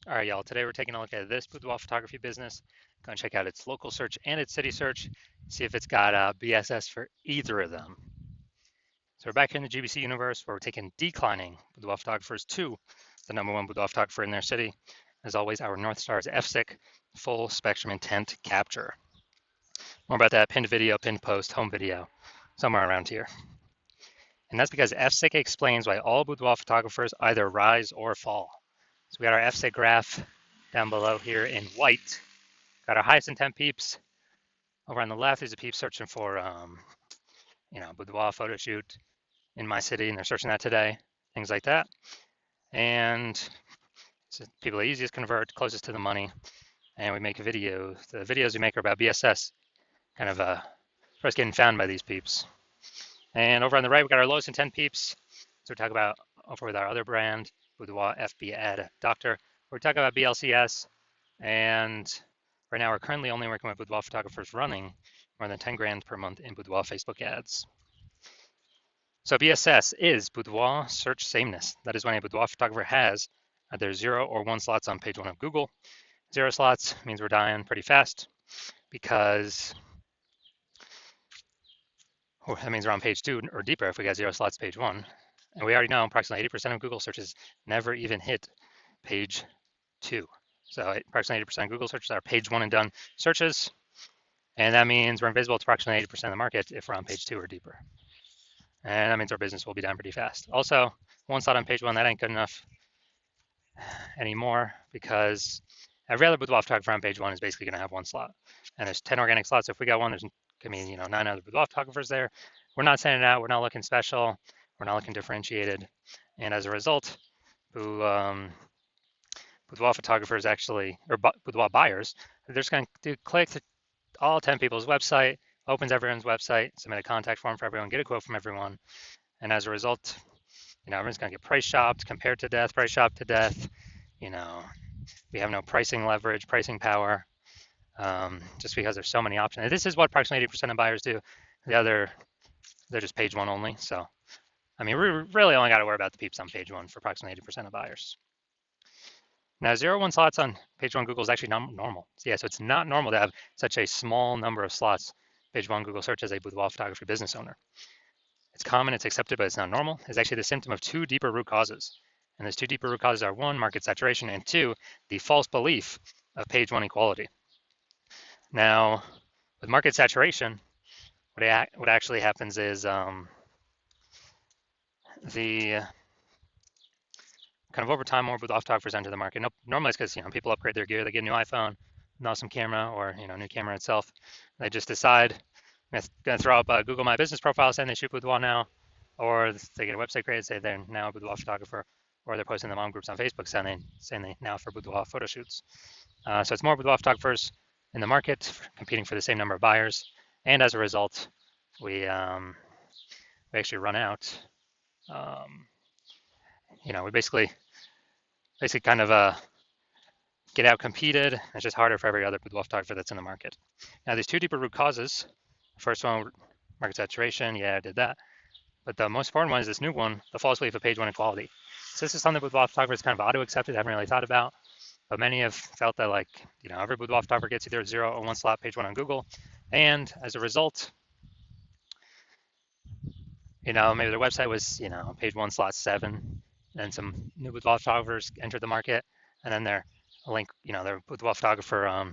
All right, y'all. Today we're taking a look at this boudoir photography business. Going to check out its local search and its city search, see if it's got BSS for either of them. So we're back here in the GBC universe where we're taking declining boudoir photographers to the #1 boudoir photographer in their city. As always, our North Star is FSIC, full spectrum intent capture. More about that pinned video, pinned post, home video, somewhere around here. And that's because FSIC explains why all boudoir photographers either rise or fall. So we got our FSIC graph down below here in white. Got our highest intent peeps. Over on the left is a peep searching for, boudoir photo shoot in my city, and they're searching that today, things like that. And so people the easiest convert, closest to the money, and we make a video. The videos we make are about BSS, kind of first getting found by these peeps. And over on the right, we got our lowest intent peeps. So we talk about over with our other brand, Boudoir FB Ad Doctor. We're talking about BLCS, and right now we're currently only working with boudoir photographers running more than 10 grand per month in boudoir Facebook ads. So BSS is boudoir search sameness. That is when a boudoir photographer has either 0 or 1 slots on page 1 of Google. 0 slots means we're dying pretty fast because that means we're on page 2 or deeper if we got 0 slots page 1. And we already know approximately 80% of Google searches never even hit page 2. So approximately 80% of Google searches are page 1 and done searches. And that means we're invisible to approximately 80% of the market if we're on page 2 or deeper. And that means our business will be down pretty fast. Also, 1 slot on page 1, that ain't good enough anymore because every other boudoir photographer on page 1 is basically going to have 1 slot. And there's 10 organic slots. So if we got 1, there's going to be 9 other boudoir photographers there. We're not sending it out. We're not looking special. We're not looking differentiated. And as a result, boudoir photographers actually, or boudoir buyers, they're just going to click to all 10 people's website, opens everyone's website, submit a contact form for everyone, get a quote from everyone. And as a result, everyone's going to get price shopped, compared to death, price shopped to death. We have no pricing leverage, pricing power, just because there's so many options. And this is what approximately 80% of buyers do. The other, they're just page 1 only. So, we really only got to worry about the peeps on page 1 for approximately 80% of buyers. Now, 0 1 slots on page 1 Google is actually not normal. So yeah, so it's not normal to have such a small number of slots page 1 Google search as a boudoir photography business owner. It's common, it's accepted, but it's not normal. It's actually the symptom of 2 deeper root causes. And those 2 deeper root causes are 1, market saturation, and 2, the false belief of page 1 equality. Now, with market saturation, what actually happens is the kind of over time, more boudoir photographers enter the market. Normally it's because people upgrade their gear, they get a new iPhone, an awesome camera, or new camera itself. They just decide I'm gonna throw up a Google My Business profile saying they shoot boudoir now, or they get a website created, say they're now a boudoir photographer, or they're posting the mom groups on Facebook saying they now for boudoir photo shoots. So it's more boudoir photographers in the market competing for the same number of buyers, and as a result, we actually run out. We basically kind of get out competed. It's just harder for every other boudoir photographer that's in the market. Now, there's 2 deeper root causes. The first one, market saturation. Yeah, I did that. But the most important one is this new one, the false belief of page 1 equality. So this is something boudoir photographers kind of auto-accepted, haven't really thought about. But many have felt that every boudoir photographer gets either 0 or 1 slot page 1 on Google. And as a result, maybe their website was, page 1 slot 7. And some new boudoir photographers entered the market. And then their link, their boudoir photographer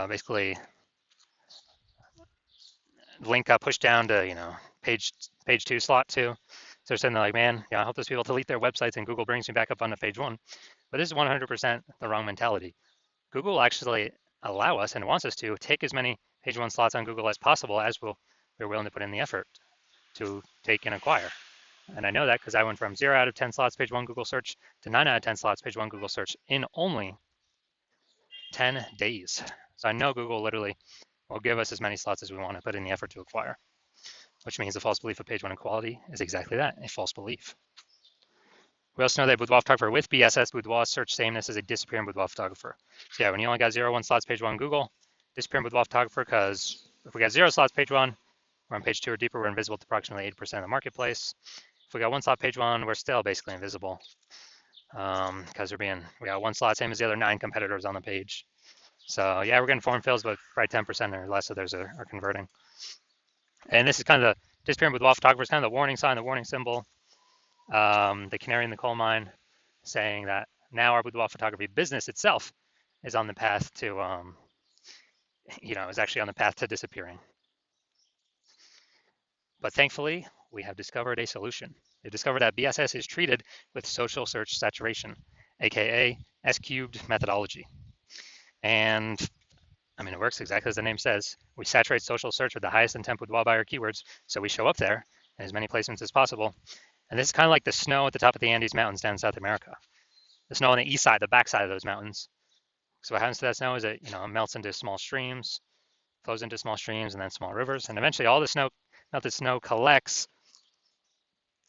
basically link got pushed down to, page 2 slot 2. So they're saying man, I help those people delete their websites and Google brings me back up onto page 1. But this is 100% the wrong mentality. Google actually allow us and wants us to take as many page 1 slots on Google as possible as we're willing to put in the effort to take and acquire. And I know that because I went from 0 out of 10 slots page 1 Google search to 9 out of 10 slots page 1 Google search in only 10 days. So I know Google literally will give us as many slots as we want to put in the effort to acquire, which means the false belief of page 1 equality is exactly that, a false belief. We also know that boudoir photographer with BSS, boudoir search sameness, is a disappearing boudoir photographer. So yeah, when you only got 0 1 slots page 1 Google, disappearing boudoir photographer, because if we got 0 slots page 1, we're on page 2 or deeper, we're invisible to approximately 80% of the marketplace. If we got 1 slot page 1, we're still basically invisible. because we got one slot, same as the other 9 competitors on the page. So yeah, we're getting form fills, but probably 10% or less of those are converting. And this is kind of the disappearing boudoir photographers, kind of the warning sign, the warning symbol, the canary in the coal mine, saying that now our boudoir photography business itself is on the path to, is actually on the path to disappearing. But thankfully, we have discovered a solution. We discovered that BSS is treated with social search saturation, aka S cubed methodology. And I mean, it works exactly as the name says. We saturate social search with the highest intent boudoir buyer keywords, so we show up there in as many placements as possible. And this is kind of like the snow at the top of the Andes Mountains down in South America. The snow on the east side, the back side of those mountains. So what happens to that snow is it, it melts into small streams, flows into small streams and then small rivers, and eventually all the melted snow collects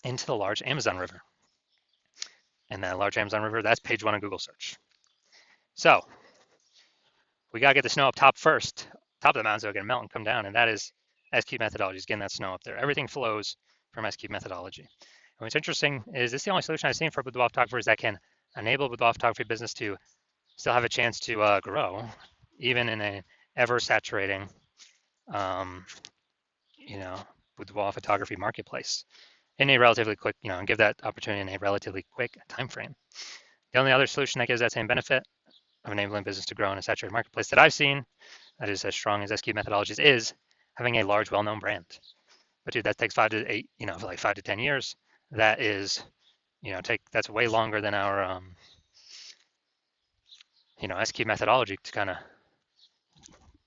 into the large Amazon River. And that large Amazon River, that's page 1 on Google search. So we got to get the snow up top first, top of the mountain, so it can melt and come down, and that is S-cube methodology, is getting that snow up there. Everything flows from S-cube methodology. And what's interesting is this is the only solution I've seen for boudoir photographers that can enable boudoir photography business to still have a chance to grow, even in a ever-saturating, boudoir photography marketplace in a relatively quick, and give that opportunity in a relatively quick time frame. The only other solution that gives that same benefit of enabling business to grow in a saturated marketplace that I've seen that is as strong as S-cube methodologies is having a large, well-known brand. But dude, that takes 5 to 8, for like 5 to 10 years. That is, that's way longer than our, S-cube methodology to kind of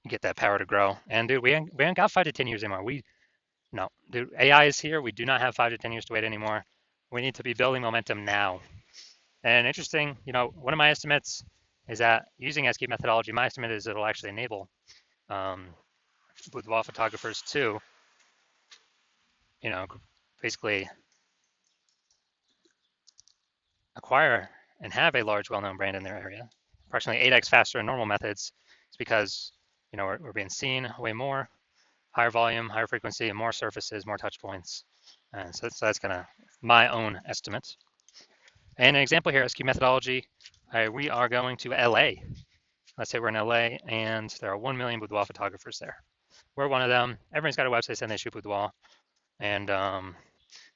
get that power to grow. And dude, we ain't got 5 to 10 years anymore. No, dude, AI is here. We do not have 5 to 10 years to wait anymore. We need to be building momentum now. And interesting, one of my estimates is that using S-cube methodology, my estimate is it'll actually enable boudoir photographers to, basically acquire and have a large, well-known brand in their area, approximately 8x faster than normal methods. It's because, we're being seen way more, higher volume, higher frequency, and more surfaces, more touch points. And so that's kind of my own estimate. And an example here, S-cube methodology, we are going to LA. Let's say we're in LA and there are 1 million boudoir photographers there. We're one of them. Everyone's got a website saying they shoot boudoir. And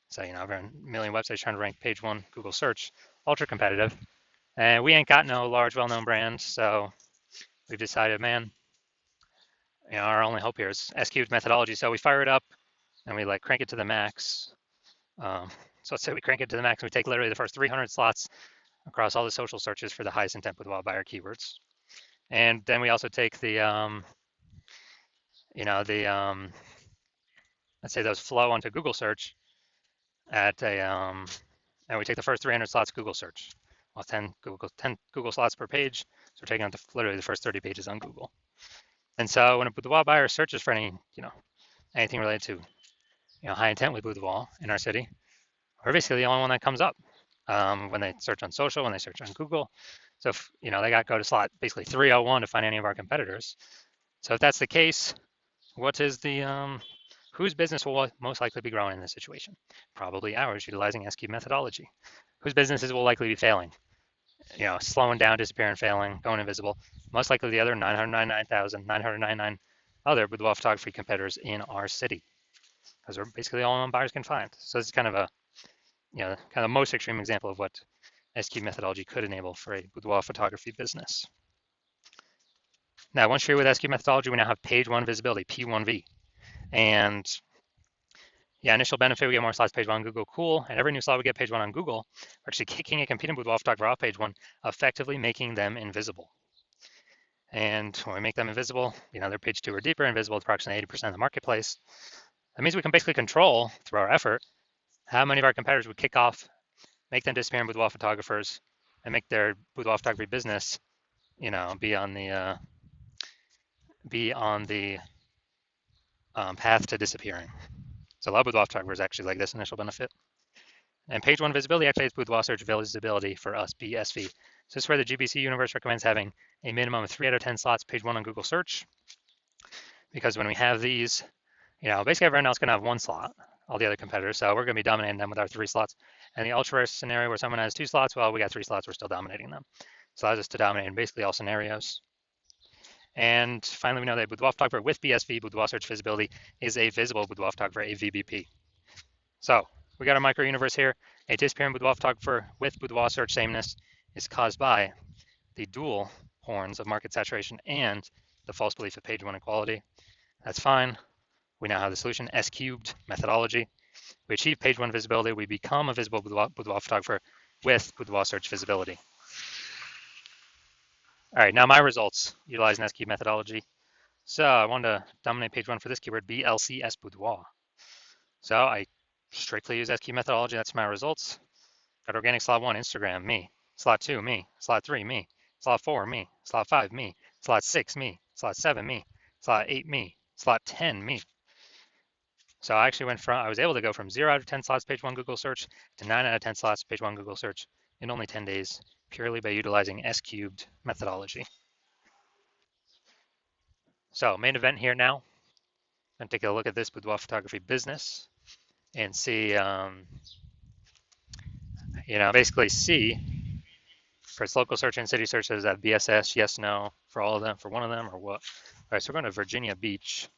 so, over a million websites trying to rank page 1 Google search, ultra competitive. And we ain't got no large, well-known brand. So we've decided, man, our only hope here is S-cube methodology. So we fire it up and we crank it to the max. So let's say we crank it to the max and we take literally the first 300 slots across all the social searches for the highest intent boudoir buyer keywords. And then we also take the, let's say those flow onto Google search at and we take the first 300 slots Google search. Well, 10 Google slots per page. So we're taking out literally the first 30 pages on Google. And so when a boudoir buyer searches for anything related to, high intent with boudoir in our city, we're basically the only one that comes up when they search on social, when they search on Google. So if, they got to go to slot basically 301 to find any of our competitors. So if that's the case, what is the whose business will most likely be growing in this situation? Probably ours, utilizing S-cube methodology. Whose businesses will likely be failing? Slowing down, disappearing, failing, going invisible. Most likely the other 999,999 other boudoir photography competitors in our city, because we're basically the only one buyers can find. So it's kind of a, kind of the most extreme example of what S-cube methodology could enable for a boudoir photography business. Now, once you're with S-cube methodology, we now have page 1 visibility, P1V. And yeah, initial benefit, we get more slots page 1 on Google, cool. And every new slot we get page 1 on Google, we're actually kicking a competing boudoir photographer off page 1, effectively making them invisible. And when we make them invisible, they're page 2 or deeper, invisible to approximately 80% of the marketplace. That means we can basically control, through our effort, how many of our competitors would kick off, make them disappear in boudoir photographers, and make their boudoir photography business, be on the path to disappearing. So a lot of boudoir photographers actually like this initial benefit. And page 1 visibility actually is boudoir search visibility for us, BSV. So this is where the GBC universe recommends having a minimum of 3 out of 10 slots page 1 on Google search. Because when we have these, basically everyone else can have 1 slot, all the other competitors. So we're going to be dominating them with our 3 slots. And the ultra rare scenario where someone has 2 slots, well, we got 3 slots, we're still dominating them. So allows us to dominate in basically all scenarios. And finally, we know that Boudoir photographer with BSV, Boudoir search visibility, is a visible Boudoir photographer, a VBP. So we got a micro universe here. A disappearing Boudoir photographer with Boudoir search sameness is caused by the dual horns of market saturation and the false belief of page one equality. That's fine. We now have the solution, S cubed methodology. We achieve page one visibility. We become a visible Boudoir photographer with Boudoir search visibility. All right, now my results utilizing S cubed methodology. So I wanted to dominate page one for this keyword, BLCS Boudoir. So I strictly use S cubed methodology. That's my results. Got organic slot 1, Instagram, me. Slot 2, me. Slot 3, me. Slot 4, me. Slot 5, me. Slot 6, me. Slot 7, me. Slot 8, me. Slot 10, me. So I actually I was able to go from 0 out of 10 slots page 1 Google search to 9 out of 10 slots page 1 Google search in only 10 days, purely by utilizing S cubed methodology. So main event here now. I'm going to take a look at this Boudoir photography business and see, basically see for its local search and city search, does that BSS, yes, no, for all of them, for one of them, or what? All right, so we're going to Virginia Beach.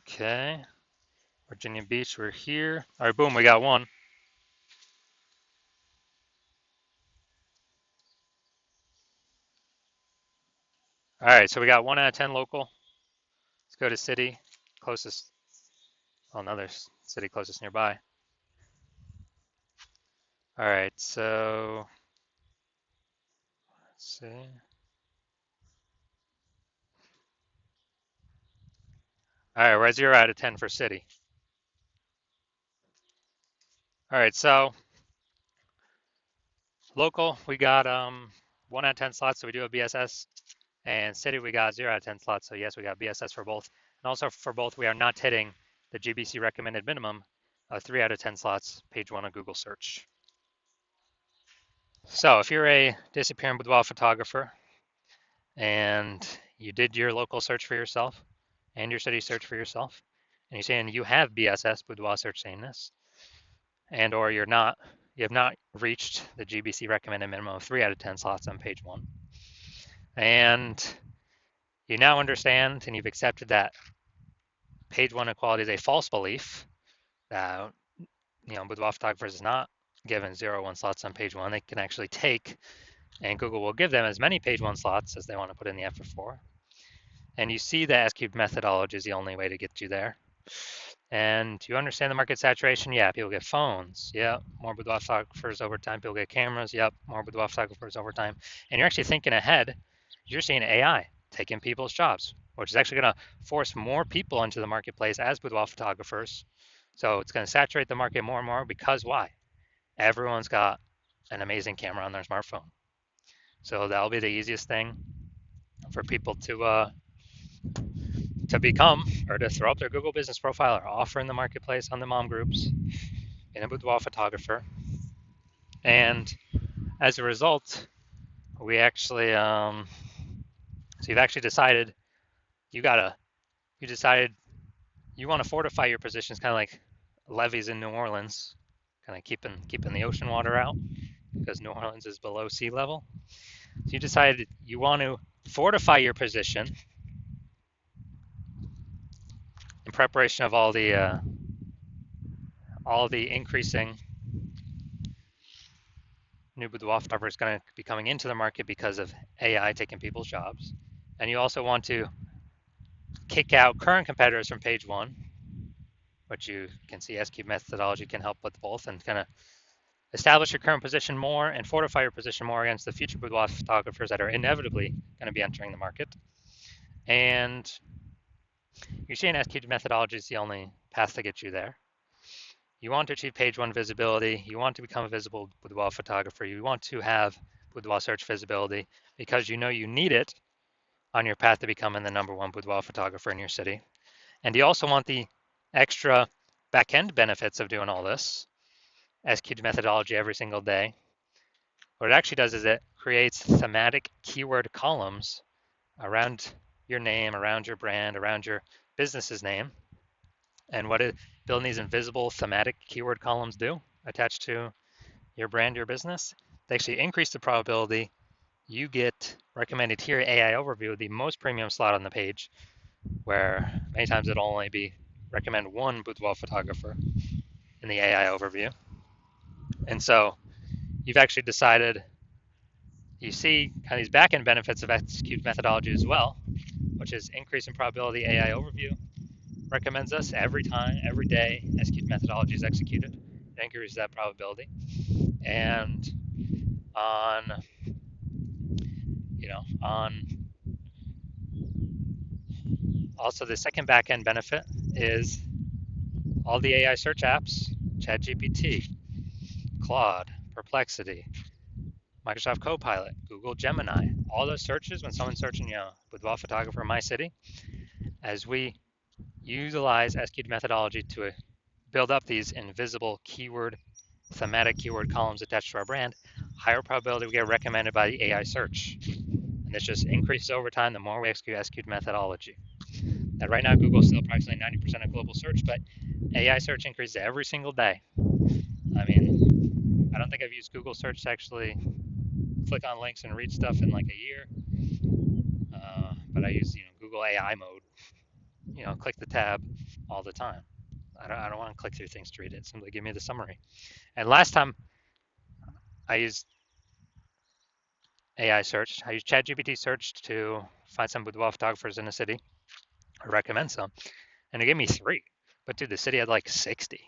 Okay, Virginia Beach, we're here. All right, boom, we got one. All right, so we got 1 out of 10 local. Let's go to city, closest, another city closest nearby. All right, so let's see. All right, we're at 0 out of 10 for city. All right, so local, we got 1 out of 10 slots, so we do a BSS. And city, we got 0 out of 10 slots, so yes, we got BSS for both. And also for both, we are not hitting the GBC recommended minimum of 3 out of 10 slots, page 1 of Google search. So if you're a disappearing boudoir photographer and you did your local search for yourself and your city search for yourself, and you're saying you have BSS, boudoir search sameness, and or you have not reached the GBC recommended minimum of 3 out of 10 slots on page 1, and you now understand and you've accepted that page 1 equality is a false belief, that boudoir photographers is not given 0, 1 slots on page 1. They can actually take, and Google will give them as many page 1 slots as they want to put in the effort for. And you see the S-cubed methodology is the only way to get you there. And you understand the market saturation? Yeah, people get phones. Yep, more boudoir photographers over time. People get cameras. Yep, more boudoir photographers over time. And you're actually thinking ahead. You're seeing AI taking people's jobs, which is actually going to force more people into the marketplace as boudoir photographers. So it's going to saturate the market more and more because why? Everyone's got an amazing camera on their smartphone. So that'll be the easiest thing for people to become or to throw up their Google business profile or offer in the marketplace on the mom groups in a boudoir photographer. And as a result, we actually, so you've actually decided you decided you want to fortify your positions, kind of like levees in New Orleans, kind of keeping the ocean water out because New Orleans is below sea level. So you decided you want to fortify your position in preparation of all the increasing new boudoir photographers going to be coming into the market because of AI taking people's jobs. And you also want to kick out current competitors from page 1, which you can see S-cubed methodology can help with both, and kind of establish your current position more and fortify your position more against the future boudoir photographers that are inevitably going to be entering the market. And you're seeing S-cubed methodology is the only path to get you there. You want to achieve page 1 visibility. You want to become a visible boudoir photographer. You want to have boudoir search visibility because you know you need it on your path to becoming the #1 boudoir photographer in your city. And you also want the extra back-end benefits of doing all this, S-cubed methodology every single day. What it actually does is it creates thematic keyword columns around your name, around your brand, around your business's name. And what it building these invisible thematic keyword columns do attached to your brand, your business. They actually increase the probability you get recommended here AI overview, the most premium slot on the page, where many times it'll only be recommend one boudoir photographer in the AI overview. And so you've actually decided, you see kind of these back-end benefits of execute methodology as well, which is increase in probability AI overview recommends us every time, every day execute methodology is executed. It increases that probability. And on, on also the second back-end benefit is all the AI search apps, ChatGPT, Claude, Perplexity, Microsoft Copilot, Google Gemini, all those searches when someone's searching, boudoir photographer in my city, as we utilize SQL methodology to build up these invisible thematic keyword columns attached to our brand, higher probability we get recommended by the AI search. And this just increases over time the more we execute SQL methodology. And right now, Google's still approximately 90% of global search, but AI search increases every single day. I mean, I don't think I've used Google search to actually click on links and read stuff in like a year. But I use, Google AI mode, click the tab all the time. I don't want to click through things to read it. Simply give me the summary. And last time I used AI search, I used ChatGPT search to find some boudoir photographers in the city, or recommend some, and it gave me 3. But dude, the city had like 60.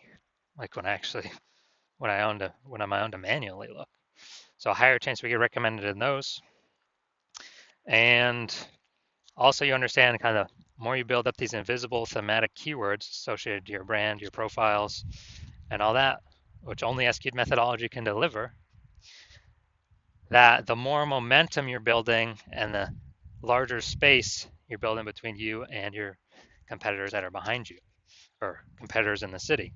Like when I owned to manually look. So a higher chance we get recommended in those. And also you understand kind of more you build up these invisible thematic keywords associated to your brand, your profiles, and all that, which only SQL methodology can deliver, that the more momentum you're building and the larger space you're building between you and your competitors that are behind you, or competitors in the city.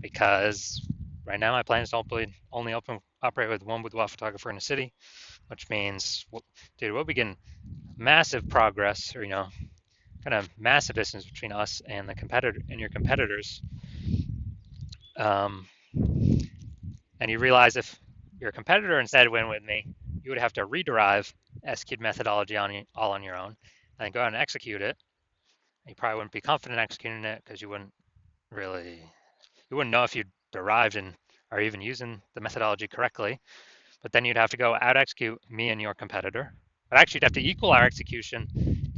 Because right now my plan is to only operate with one boudoir photographer in the city, which means, dude, we'll begin massive progress, or kind of massive distance between us and your competitors. And you realize if your competitor instead went with me, you would have to rederive SQL methodology all on your own, and then go out and execute it. You probably wouldn't be confident executing it because you wouldn't know if you derived and are even using the methodology correctly. But then you'd have to go out execute me and your competitor. But actually, you'd have to equal our execution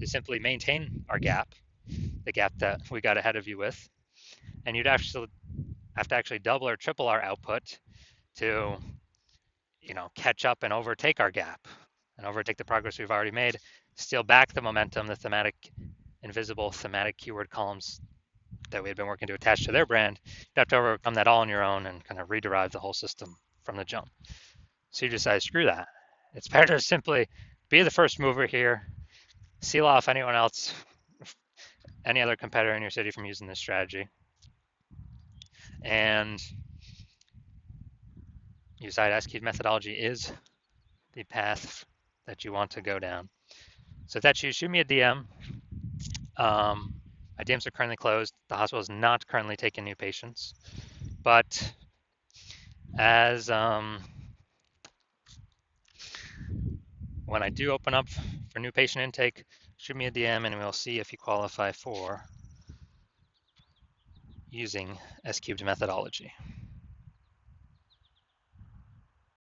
to simply maintain our gap, the gap that we got ahead of you with. And you'd actually have to actually double or triple our output to, catch up and overtake our gap and overtake the progress we've already made, steal back the momentum, the invisible thematic keyword columns that we had been working to attach to their brand. You'd have to overcome that all on your own and kind of rederive the whole system from the jump. So you decide, screw that. It's better to simply be the first mover here, seal off anyone else, any other competitor in your city from using this strategy. And you decide SQL methodology is the path that you want to go down. So if that's you, shoot me a DM. My DMs are currently closed. The hospital is not currently taking new patients. But as when I do open up for new patient intake, shoot me a DM and we'll see if you qualify for using S-cubed methodology.